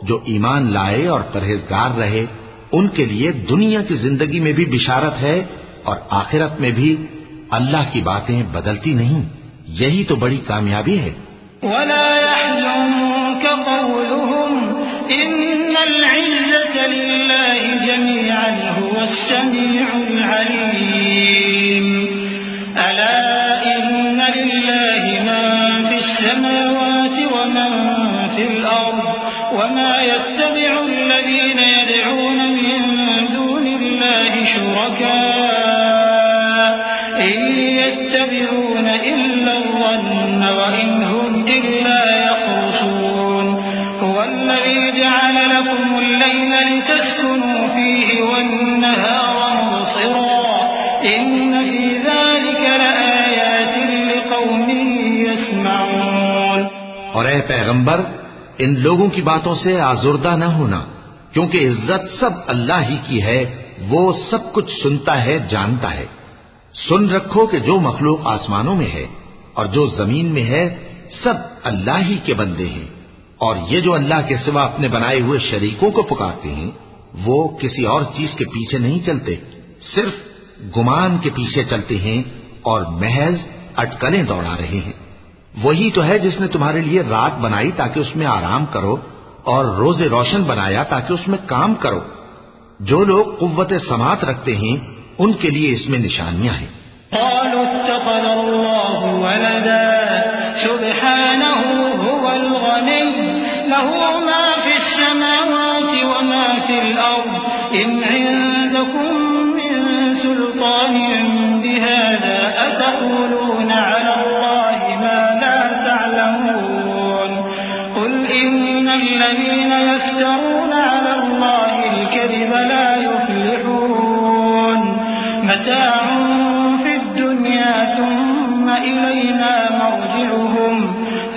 जो ईमान लाए और परहेजगार रहे, उनके लिए दुनिया की जिंदगी में भी बिशारत है और आखिरत में भी। अल्लाह की बातें बदलती नहीं, यही तो बड़ी कामयाबी है। वला यहज़ुनका क़ौलुहुम इन्नल इज़्ज़ता लिल्लाहि जमीअन हुवस समीउल अलीम। अला इन्न लिल्लाहि मा फिस समावाति व मा फिल अर्द वमा यत्तबि'ु अल्लज़ीना यद'ून मिन दूनिल्लाहि शुरका इन यत्तबि'ून इल्ला ज़न्न व इन हुम इल्ला यख़रुसून। हुवल्लज़ी जअल लकुमुल लैला लितस्कुनू फ़ीहि वन्नहारा मुबसिरा इन्न फ़ी ज़ालिका लआयातिन लिक़ौमिन यस्मऊन। और ऐ पैगंबर, इन लोगों की बातों से आजुर्दा न होना, क्योंकि इज्जत सब अल्लाह ही की है, वो सब कुछ सुनता है, जानता है। सुन रखो कि जो मखलूक आसमानों में है और जो जमीन में है, सब अल्लाह ही के बंदे हैं, और ये जो अल्लाह के सिवा अपने बनाए हुए शरीकों को पुकारते हैं, वो किसी और चीज के पीछे नहीं चलते, सिर्फ गुमान के पीछे चलते हैं और महज अटकलें दौड़ा रहे हैं। वही तो है जिसने तुम्हारे लिए रात बनाई ताकि उसमें आराम करो, और रोजे रोशन बनाया ताकि उसमें काम करो। जो लोग कुव्वत समात रखते हैं उनके लिए इसमें निशानियां हैं। क़ालू इत्तख़ज़ल्लाहु वलदा सुब्हानहु हुवल गनी लहू मा फिस समावाति व मा फिल अर्द इन इंदकुम मिन सुल्तानिन बिहाज़ा अतक़ूलूना अला अल्लाहि मा ला तअलमून। क़ुल इन्नल लज़ीना यफ्तरूना अला अल्लाहिल कज़िबा ला युफ़्लिहून। मताउन फ़िद दुनिया थुम्मा इलैना मर्जिउहुम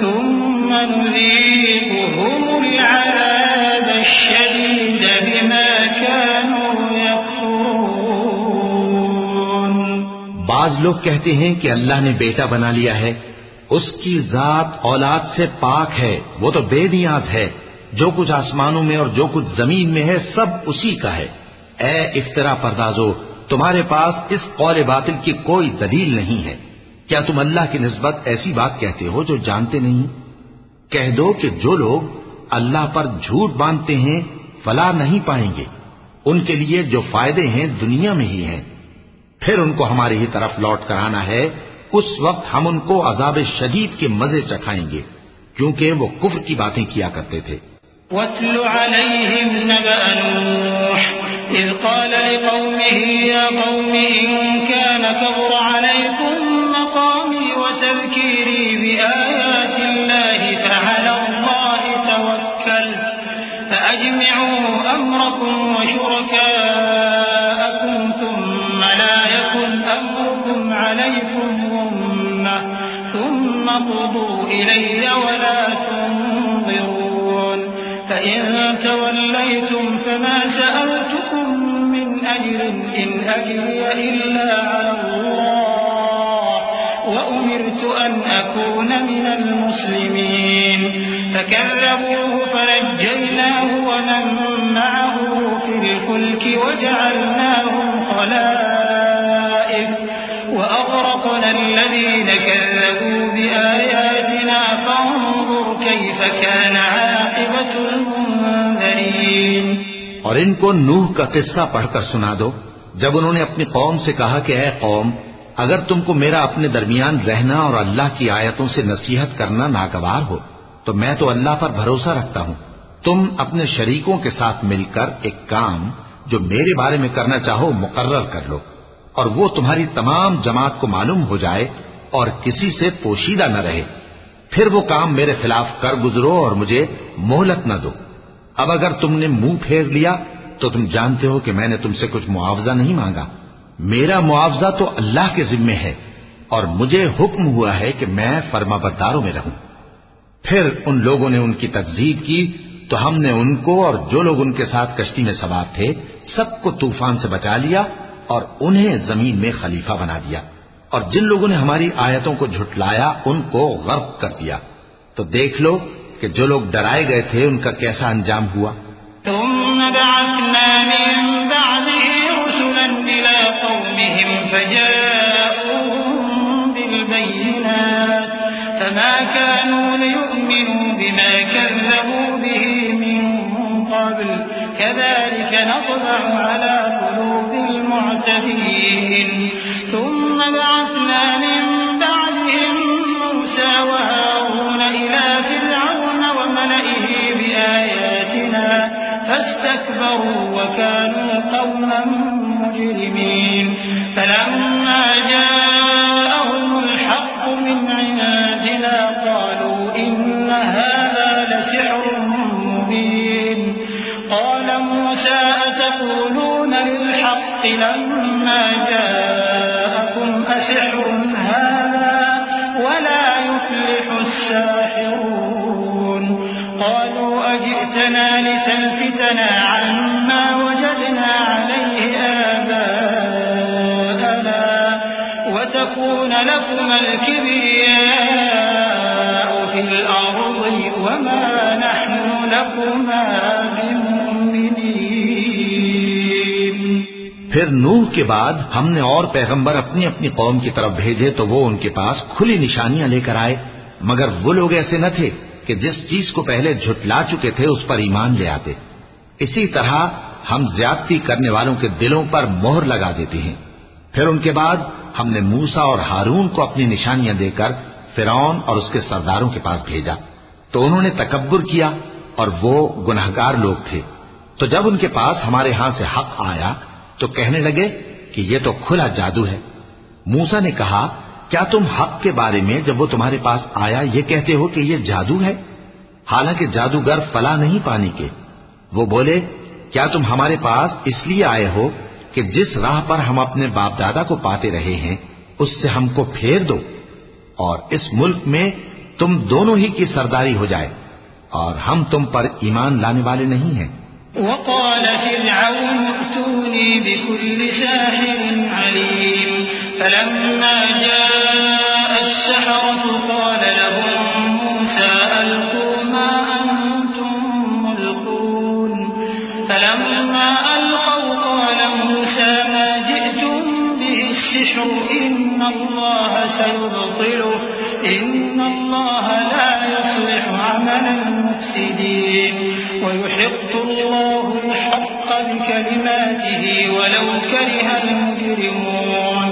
थुम्मा नुज़ीक़ुहुमुल अज़ाबश शदीद बिमा कानू यकफ़ुरून। बाज लोग कहते हैं कि अल्लाह ने बेटा बना लिया है, उसकी जात औलाद से पाक है, वो तो बेनियाज है, जो कुछ आसमानों में और जो कुछ जमीन में है सब उसी का है। ए इफ्तरा परदाजो, तुम्हारे पास इस कौल बातिल की कोई दलील नहीं है। क्या तुम अल्लाह की निस्बत ऐसी बात कहते हो जो जानते नहीं? कह दो कि जो लोग अल्लाह पर झूठ बांधते हैं फलाह नहीं पाएंगे, उनके लिए जो फायदे हैं दुनिया में ही हैं। फिर उनको हमारी ही तरफ लौट कर आना है, उस वक्त हम उनको अजाब शदीद के मजे चखाएंगे, क्योंकि वो कुफ्र की बातें किया करते थे। वत्लु अलैहिम नबअ नूह इज़ क़ाल लिक़ौमिही या क़ौमि इन कान कबुर अलैकुम मक़ामी व तज़कीरी बिआयातिल्लाहि फ़अलल्लाहि तवक्कलत फ़अजमिऊ अम्रकुम व शुरकाअकुम थुम्मा ला यकुन अम्रुकुम अलैकुम गुम्मह थुम्मा क़ुदू इलैया व ला तुनज़िरून फ़इन तवल्लैतुम फ़मा सअलतुकुम मिन अज्रिन इन अज्रिय इल्ला अलल्लाह व उमिरतु अन अकून मिनल मुस्लिमीन फ़कज़्ज़बूहु फ़नज्जयनाहु व मन मअहु फ़िल फ़ुल्कि वजअलनाहुम ख़लाइफ़ व अग़रक़ना الذين كذبوا بآياتنا فانظر كيف كان عاقبة المنذرين। और इनको नूह का किस्सा पढ़कर सुना दो, जब उन्होंने अपनी कौम से कहा कि ऐ कौम, अगर तुमको मेरा अपने दरमियान रहना और अल्लाह की आयतों से नसीहत करना नागवार हो तो मैं तो अल्लाह पर भरोसा रखता हूँ। तुम अपने शरीकों के साथ मिलकर एक काम जो मेरे बारे में करना चाहो मुकर्रर कर लो, और वो तुम्हारी तमाम जमात को मालूम हो जाए और किसी से पोशीदा न रहे। फिर वो काम मेरे खिलाफ कर गुजरो और मुझे मोहलत न दो। अब अगर तुमने मुंह फेर लिया तो तुम जानते हो कि मैंने तुमसे कुछ मुआवजा नहीं मांगा। मेरा मुआवजा तो अल्लाह के जिम्मे है और मुझे हुक्म हुआ है कि मैं फरमाबरदारों में रहूं। फिर उन लोगों ने उनकी तकजीब की तो हमने उनको और जो लोग उनके साथ कश्ती में सवार थे सबको तूफान से बचा लिया और उन्हें जमीन में खलीफा बना दिया, और जिन लोगों ने हमारी आयतों को झुटलाया उनको गर्क कर दिया। तो देख लो कि जो लोग डराए गए थे उनका कैसा अंजाम हुआ। थुम्मा बअस्ना मिन बअदिही रुसुलन इला कौमिहिम फजाऊहुम बिलबय्यिनात फमा कानू लियु'मिनू बिमा कज़्ज़बू बिही मिन क़ब्ल कज़ालिक नत्बअु अला क़ुलूबिल मु'तदीन। थुम्मा बअस्ना मिन बअदिहिम मूसा व हारून इला फ़िरऔन व मलइही बिआयातिना فاستكبروا وكانوا قوما مجرمين فلما جاءهم الحق من عندنا قالوا إن هذا لسحر مبين قال موسى أتقولون للحق لما جاءكم أسحر هذا ولا يفلح الساحرون قالوا أجئتنا لتلفتنا عما وجدنا عليه آباءنا وتكون لكما الكبرياء في الأرض وما نحن لكما بمؤمنين। फिर नूह के बाद हमने और पैगंबर अपनी अपनी कौम की तरफ भेजे तो वो उनके पास खुली निशानियां लेकर आए, मगर वो लोग ऐसे न थे कि जिस चीज को पहले झुटला चुके थे उस पर ईमान ले आते। इसी तरह हम ज्यादती करने वालों के दिलों पर मोहर लगा देते हैं। फिर उनके बाद हमने मूसा और हारून को अपनी निशानियां देकर फिरौन और उसके सरदारों के पास भेजा, तो उन्होंने तकब्बुर किया और वो गुनहगार लोग थे। तो जब उनके पास हमारे यहां से हक आया तो कहने लगे कि ये तो खुला जादू है। मूसा ने कहा, क्या तुम हक के बारे में जब वो तुम्हारे पास आया ये कहते हो कि ये जादू है, हालांकि जादूगर फला नहीं पाने के। वो बोले, क्या तुम हमारे पास इसलिए आए हो कि जिस राह पर हम अपने बाप दादा को पाते रहे हैं उससे हमको फेर दो और इस मुल्क में तुम दोनों ही की सरदारी हो जाए, और हम तुम पर ईमान लाने वाले नहीं हैं। وقال فرعون ائتوني بكل ساحر عليم فلما جاء السحرة قال لهم موسى ألقوا ما أنتم فلما ألقوا قال موسى ما جئتم به السحر إن الله سيبطله إن الله لا يصلح عمل المفسدين ويحق الله الحق بكلماته ولو كره المجرمون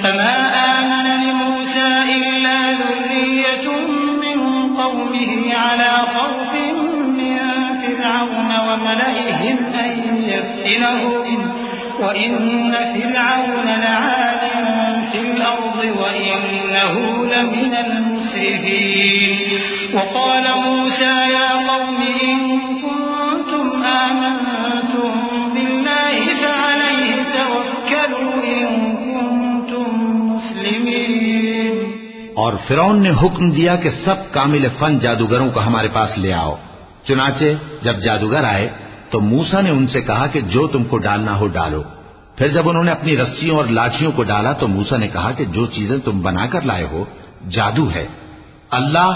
فما آمن لموسى إلا ذرية من قومه على خوف من فرعون وملئهم أن يفتنهم وإن فرعون لعال في الأرض وإنه لمن المسرفين وقال موسى يا قوم إن كنتم آمنتم بالله فعليه توكلوا إن كنتم مسلمين। और फिरौन ने हुक्म दिया कि सब कामिल फन जादूगरों को हमारे पास ले आओ। चुनाचे जब जादूगर आए तो मूसा ने उनसे कहा कि जो तुमको डालना हो डालो। फिर जब उन्होंने अपनी रस्सियों और लाठियों को डाला तो मूसा ने कहा कि जो चीजें तुम बनाकर लाए हो जादू है, अल्लाह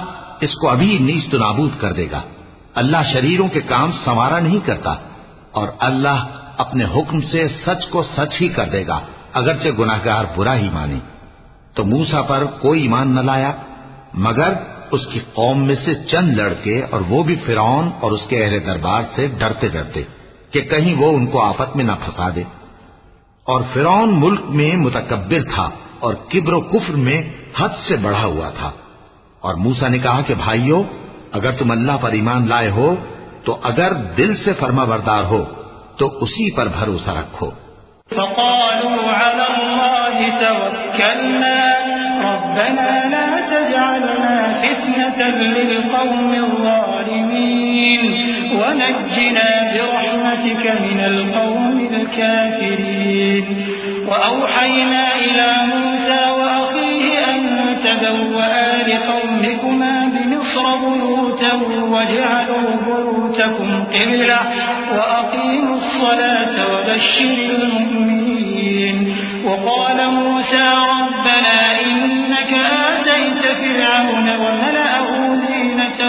इसको अभी नीस्त नाबूद कर देगा। अल्लाह शरीरों के काम संवारा नहीं करता और अल्लाह अपने हुक्म से सच को सच ही कर देगा, अगरचे गुनाहगार बुरा ही माने। तो मूसा पर कोई ईमान न लाया मगर उसकी कौम में से चंद लड़के, और वो भी फिरौन और उसके अहले दरबार से डरते डरते कि कहीं वो उनको आफत में न फंसा दे। और फिरौन मुल्क में मुतकब्बिर था और किब्र कुफ्र में हद से बढ़ा हुआ था। और मूसा ने कहा कि भाइयों, अगर तुम अल्लाह पर ईमान लाए हो तो अगर दिल से फर्माबरदार हो तो उसी पर भरोसा रखो। फ़क़ालू अला अल्लाहि तवक्कलना रब्बना ला तजअलना फितनतन लिलक़ौमिज़ ज़ालिमीन वनज्जिना बिरहमतिक मिनल क़ौमिल काफ़िरीन। वअवहयना इला मूसा वअख़ीहि अन तबव्वआ लिक़ौमिकुमा बिमिस्र बुयूतन वजअलू बुयूतकुम क़िबला वअक़ीमुस सलाता वबश्शिरिल मुमिनीन। وقال موسى ربنا إنك آتيت فرعون وملأه زينة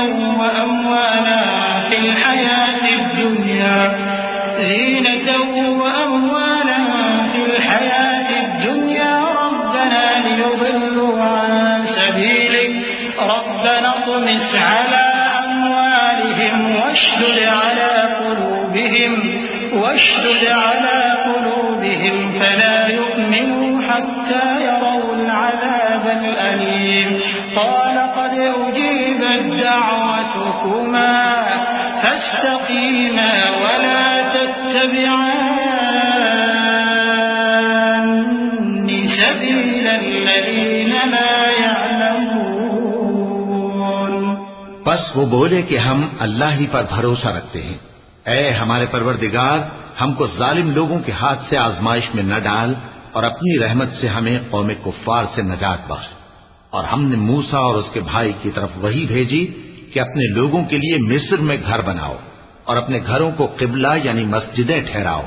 وأموالا في الحياة الدنيا ربنا ليضلوا عن سبيلك ربنا اطمس على أموالهم واشدد على قلوبهم فلا يؤمنوا حتى يروا العذاب الأليم قال قد أجيبت دعوتكما فاستقيما ولا تتبعان سبيل الذين لا يعلمون। बस वो बोले कि हम अल्लाह ही पर भरोसा रखते हैं। ऐ हमारे परवरदिगार, हमको जालिम लोगों के हाथ से आजमाइश में न डाल और अपनी रहमत से हमें कौमे कुफ्फार से नजात बख्श। और हमने मूसा और उसके भाई की तरफ वही भेजी कि अपने लोगों के लिए मिस्र में घर बनाओ और अपने घरों को किबला यानी मस्जिदें ठहराओ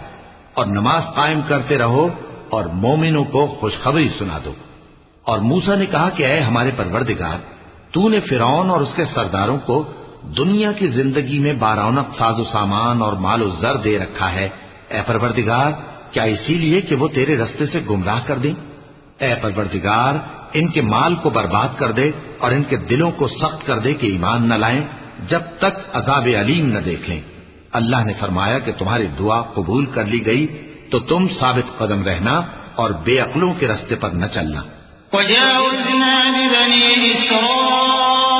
और नमाज कायम करते रहो और मोमिनों को खुशखबरी सुना दो। और मूसा ने कहा कि ऐ हमारे परवरदिगार, तूने फिरौन और उसके सरदारों को दुनिया की जिंदगी में बारौनक साजो सामान और मालो जर दे रखा है। ऐ परवरदिगार, क्या इसीलिए कि वो तेरे रस्ते से गुमराह कर दें? ऐ परवरदिगार, इनके माल को बर्बाद कर दे और इनके दिलों को सख्त कर दे कि ईमान न लाएं जब तक अज़ाब अलीम न देख लें। अल्लाह ने फरमाया कि तुम्हारी दुआ कबूल कर ली गई, तो तुम साबित कदम रहना और बेअक्लों के रास्ते पर न चलना। वजावज़ना बिबनी इस्राईल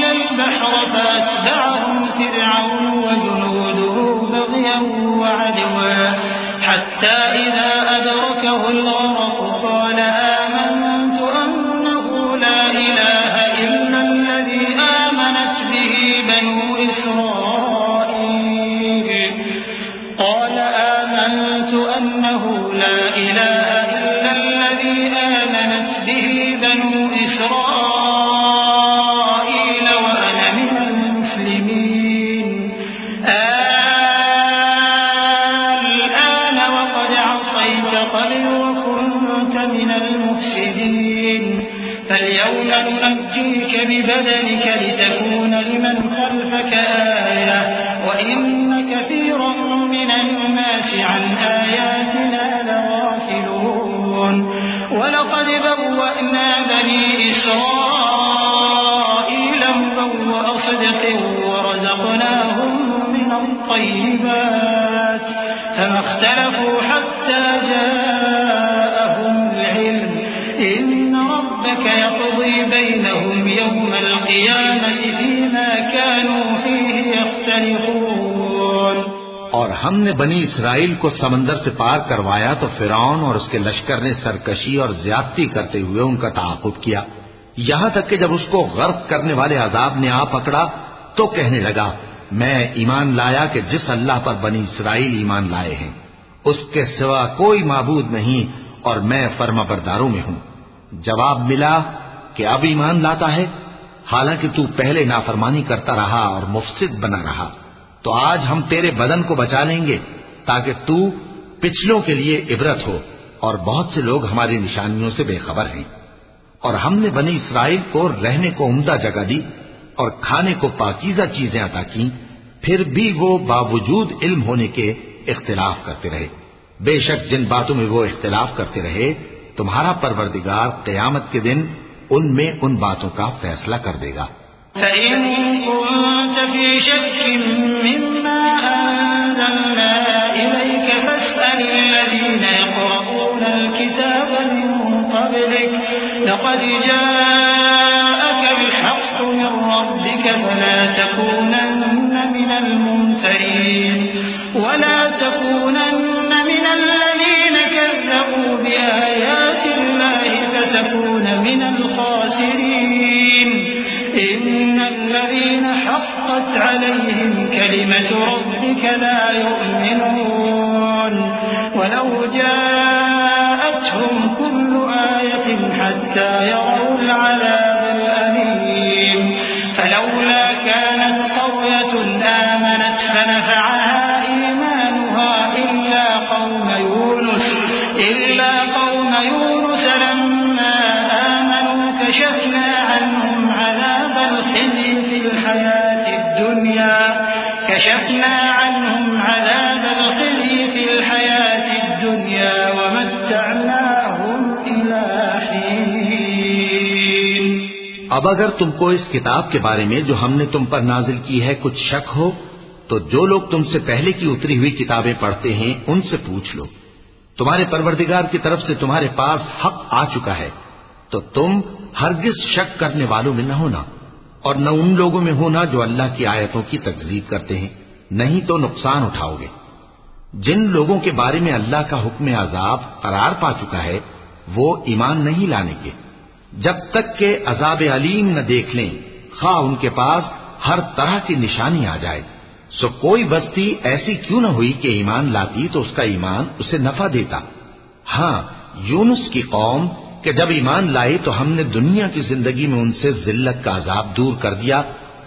अल-बहर फअत्बअहुम फिरऔन वजुनूदुहु बग़यन वअदवा हत्ता इज़ा अदरकहु अल-गरक़ क़ाल आमनतु अन्नहु ला इलाहा इल्ला अल्लज़ी आमनत बिही बनु इस्राईल قال آمنت أنه لا إله إلا الذي آمنت به بنو إسرائيل وأنا من المسلمين الآن وقد عصيت قبل وكنت من المفسدين فاليوم ننجيك ببدنك لتكون لمن خلفك آية وإن كثيرا من الناس عن آياتنا لغافلون ولقد بوأنا بني إسرائيل مبوأ صدق ورزقناهم من الطيبات فما اختلفوا حتى جاءهم العلم إن ربك يقضي بينهم يوم القيامة فيما كانوا فيه يختلفون। और हमने बनी इसराइल को समंदर से पार करवाया तो फिरौन और उसके लश्कर ने सरकशी और ज्यादती करते हुए उनका ताक़ुब किया, यहां तक कि जब उसको गर्क करने वाले अजाब ने आ पकड़ा तो कहने लगा, मैं ईमान लाया कि जिस अल्लाह पर बनी इसराइल ईमान लाए हैं उसके सिवा कोई माबूद नहीं और मैं फर्माबरदारों में हूं। जवाब मिला कि अब ईमान लाता है, हालांकि तू पहले नाफरमानी करता रहा और मुफसिद बना रहा, तो आज हम तेरे बदन को बचा लेंगे ताकि तू पिछलों के लिए इबरत हो, और बहुत से लोग हमारी निशानियों से बेखबर हैं। और हमने बनी इसराइल को रहने को उम्दा जगह दी और खाने को पाकीज़ा चीजें अता की, फिर भी वो बावजूद इल्म होने के इख्तिलाफ करते रहे। बेशक जिन बातों में वो इख्तिलाफ करते रहे तुम्हारा परवरदिगार क़यामत के दिन उनमें उन बातों का फैसला कर देगा। فإن كنت في شك مما أنزلنا إليك فاسأل الذين يقرؤون الكتاب من قبلك لقد جاءك الحق من ربك فلا تكونن من الممترين ولا تكونن من الذين كذبوا بآيات الله فتكون من الخاسرين إن الذين حقت عليهم كلمة ربك لا يؤمنون ولو جاءتهم كل آية حتى يروا العذاب الأليم فلولا كانت قرية آمنت فنفعها إيمانها إلا قوم يونس لما آمنوا كشفنا عنهم عذاب الخزي في الحياة الدنيا ومتعناهم إلى حين। अब अगर तुमको इस किताब के बारे में जो हमने तुम पर नाजिल की है कुछ शक हो तो जो लोग तुमसे पहले की उतरी हुई किताबें पढ़ते हैं उनसे पूछ लो, तुम्हारे परवरदिगार की तरफ से तुम्हारे पास हक आ चुका है तो तुम हरगिज शक करने वालों में न होना और न उन लोगों में होना जो अल्लाह की आयतों की तकज़ीब करते हैं, नहीं तो नुकसान उठाओगे। जिन लोगों के बारे में अल्लाह का हुक्म अजाब करार पा चुका है वो ईमान नहीं लाने के, जब तक के अजाब अलीम न देख लें, खा उनके पास हर तरह की निशानी आ जाए। सो कोई बस्ती ऐसी क्यों न हुई कि ईमान लाती तो उसका ईमान उसे नफा देता। हाँ, यूनुस की कौम कि जब ईमान लाई तो हमने दुनिया की जिंदगी में उनसे जिल्लत का अजाब दूर कर दिया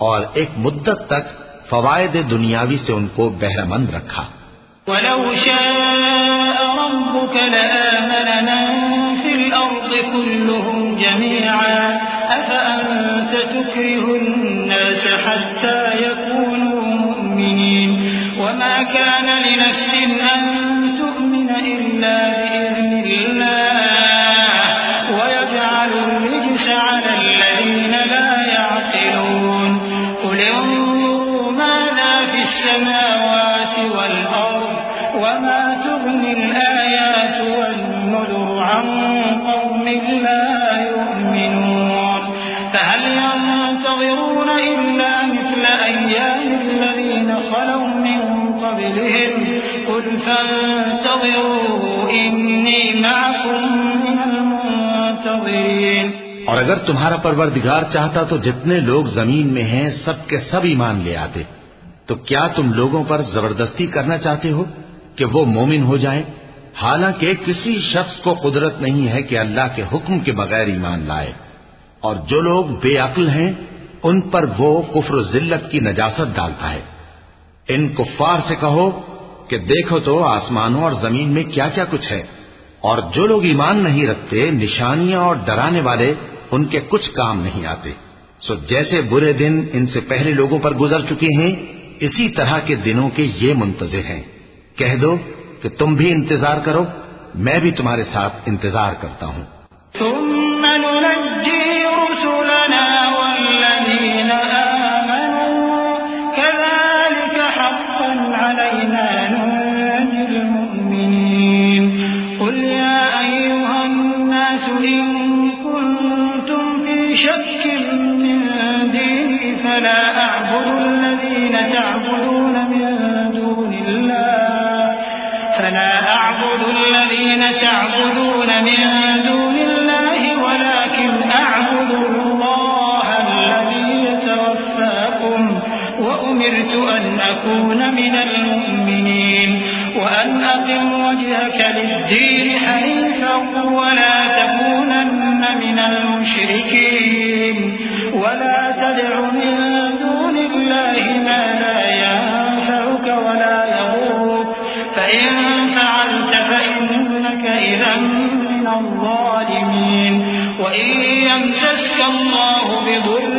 और एक मुद्दत तक फवायद दुनियावी से उनको बहरामंद रखा। वलौ शाअ रब्बुक लआमन मन फिल अर्द कुल्लुहुम जमीअन अफअंत तुक्रिहु अन्नास हत्ता यकूनू मुमिनीन वमा कान लिनफ्सिन अन तु'मिन इल्ला बिइज़्निल्लाह वयजअलु अर्रिज्स अला अल्लज़ीना ला यअक़िलून क़ुल इंज़ुरू माज़ा फ़िस समावाति वल अर्ज़ वमा तुग़नी al-आयातु वन-नुज़ुरु अन क़ौमिन ला यु'मिनून फहल यंतज़िरून इल्ला मिस्ल अय्यामि الذين خلوا من قبلهم قل فانتظروا إني معكم من المنتظرين। और अगर तुम्हारा परवरदिगार चाहता तो जितने लोग जमीन में हैं सब के सब ईमान ले आते, तो क्या तुम लोगों पर जबरदस्ती करना चाहते हो कि वो मोमिन हो जाएं? हालांकि किसी शख्स को कुदरत नहीं है कि अल्लाह के हुक्म के बगैर ईमान लाए, और जो लोग बेअक्ल हैं उन पर वो कुफ्र जिल्लत की नजासत डालता है। इन कुफ्फार से कहो कि देखो तो आसमानों और जमीन में क्या क्या कुछ है, और जो लोग ईमान नहीं रखते निशानियां और डराने वाले उनके कुछ काम नहीं आते। सो जैसे बुरे दिन इनसे पहले लोगों पर गुजर चुके हैं, इसी तरह के दिनों के ये मुंतजिर हैं। कह दो कि तुम भी इंतजार करो, मैं भी तुम्हारे साथ इंतजार करता हूँ। تعبدون من دون الله ولكن أعبد الله الذي يتوفاكم وأمرت أن أكون من المؤمنين وأن أقم وجهك للدين حنيفا ولا تكونن من المشركين ولا تدع من دون الله ما لا ينفعك ولا يضرك فإن فعلت فإنك إذا من الظالمين وإن يمسسك الله بضر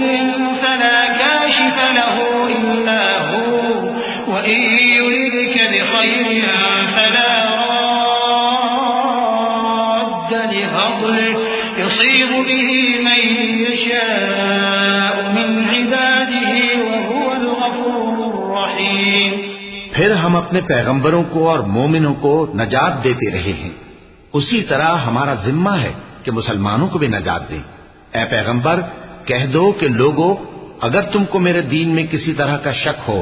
فلا كاشف له إلا هو وإن يردك بخير فلا راد لفضله يصيب به من يشاء من عباده وهو الغفور الرحيم। फिर हम अपने पैगंबरों को और मोमिनों को नजात देते रहे हैं, उसी तरह हमारा जिम्मा है कि मुसलमानों को भी नजात दें। ऐ पैगंबर, कह दो कि लोगों, अगर तुमको मेरे दीन में किसी तरह का शक हो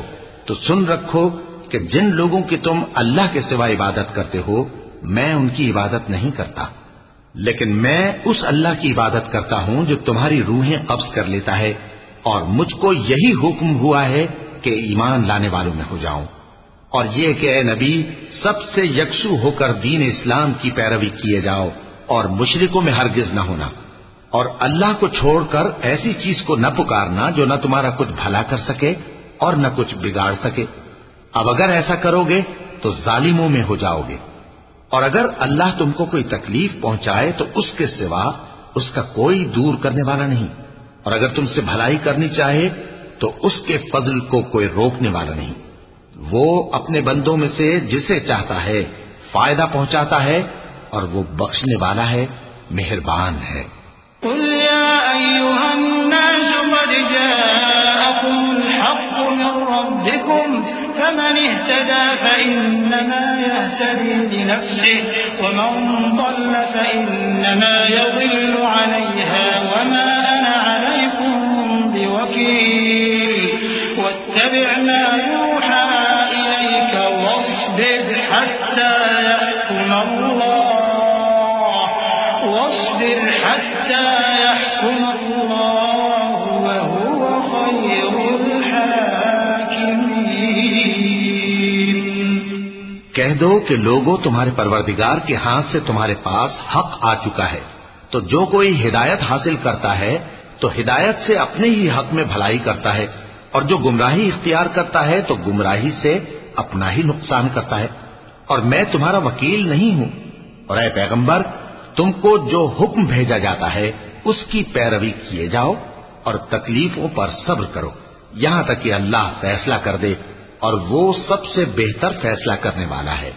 तो सुन रखो कि जिन लोगों की तुम अल्लाह के सिवा इबादत करते हो, मैं उनकी इबादत नहीं करता, लेकिन मैं उस अल्लाह की इबादत करता हूं जो तुम्हारी रूहें कब्ज कर लेता है, और मुझको यही हुक्म हुआ है कि ईमान लाने वालों में हो जाऊं। और ये कि ए नबी, सबसे यकसू होकर दीन इस्लाम की पैरवी किए जाओ और मुशरिकों में हरगिज न होना, और अल्लाह को छोड़कर ऐसी चीज को न पुकारना जो न तुम्हारा कुछ भला कर सके और न कुछ बिगाड़ सके। अब अगर ऐसा करोगे तो जालिमों में हो जाओगे, और अगर अल्लाह तुमको कोई तकलीफ पहुंचाए तो उसके सिवा उसका कोई दूर करने वाला नहीं, और अगर तुमसे भलाई करनी चाहे तो उसके फजल को कोई रोकने वाला नहीं। वो अपने बंदों में से जिसे चाहता है फायदा पहुंचाता है, और वो बख्शने वाला है, मेहरबान है। कुल या अय्युहन्नास क़द जाअकुमुल हक़्क़ु मिन रब्बिकुम फमन इह्तदा फइन्नमा यह्तदी लिनफ्सिहि वमन ضل फइन्नमा यज़िल्लु अलैहा वमा अना अलैकुम बिवकील वत्तबि' मा यूहा इलैक वस्बिर हत्ता यहकुम अल्लाह वहुव खैरुल हाकिमीन। कह दो कि लोगों, तुम्हारे परवरदिगार के हाथ से तुम्हारे पास हक आ चुका है, तो जो कोई हिदायत हासिल करता है तो हिदायत से अपने ही हक में भलाई करता है, और जो गुमराही इख्तियार करता है तो गुमराही से अपना ही नुकसान करता है, और मैं तुम्हारा वकील नहीं हूं। और ऐ पैगंबर, तुमको जो हुक्म भेजा जाता है उसकी पैरवी किए जाओ और तकलीफों पर सब्र करो, यहां तक कि अल्लाह फैसला कर दे, और वो सबसे बेहतर फैसला करने वाला है।